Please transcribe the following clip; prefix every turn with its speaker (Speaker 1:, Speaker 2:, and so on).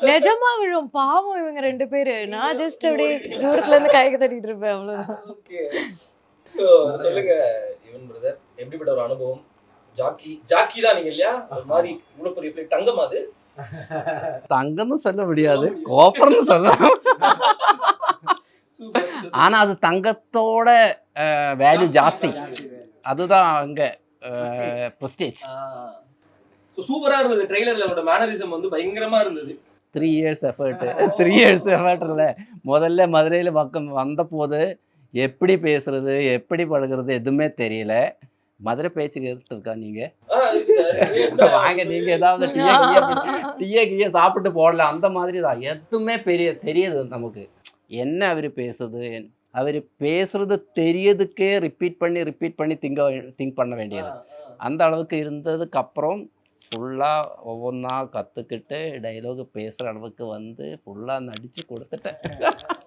Speaker 1: நிஜமா விழும். பாவம் இவங்க 2 பேரு. நான் ஜஸ்ட் அப்படியே தூரத்துல இருந்து கைய தட்டிட்டு இருப்பேன் அவ்வளவுதான்.
Speaker 2: ஓகே. சோ சொல்லுங்க யுவன் பிரதர், எப்படிப்பட்ட ஒரு அனுபவம்? ஜாக்கி தான் நீங்க இல்லையா? ஒரு மாதிரி இவ்வளவு பெரிய பிளேட் தங்கமா அது?
Speaker 3: தங்கம்னு சொல்ல முடியாது, கோப்பர்னு சொல்லலாம். ஆனா அது தங்கத்தோட வேல்யூ ஜாஸ்தி. அதுதான் அங்க பிரஸ்டீஜ்.
Speaker 2: சூப்பரா இருந்தது. ட்ரெய்லர்ல அவரோட மேனரிசம் வந்து பயங்கரமா இருந்தது.
Speaker 3: 3 இயர்ஸ் எஃபர்ட். 3 இயர்ஸ் எஃபர்ட் இல்ல. முதல்ல மதுரையில பக்கம் வந்தபோது எப்படி பேசுறது, எப்படி பழகுறது எதுவுமே தெரியல. மதுரை பேச்சுக்கு எடுத்துருக்கா நீங்க?
Speaker 2: இருக்கு சார்.
Speaker 3: வாங்க நீங்க ஏதாவது டீயே கீயே சாப்பிட்டு போடல. அந்த மாதிரி தான். எதுவுமே தெரியுது நமக்கு. என்ன அவரு பேசுறது, அவரு பேசுறது தெரியதுக்கே ரிப்பீட் பண்ணி திங்க் பண்ண வேண்டியது. அந்த அளவுக்கு இருந்ததுக்கு அப்புறம் ஃபுல்லா ஒவ்வொன்றா கற்றுக்கிட்டு டைலாக் பேசுகிற அளவுக்கு வந்து ஃபுல்லாக நடித்து கொடுத்துட்டேன்.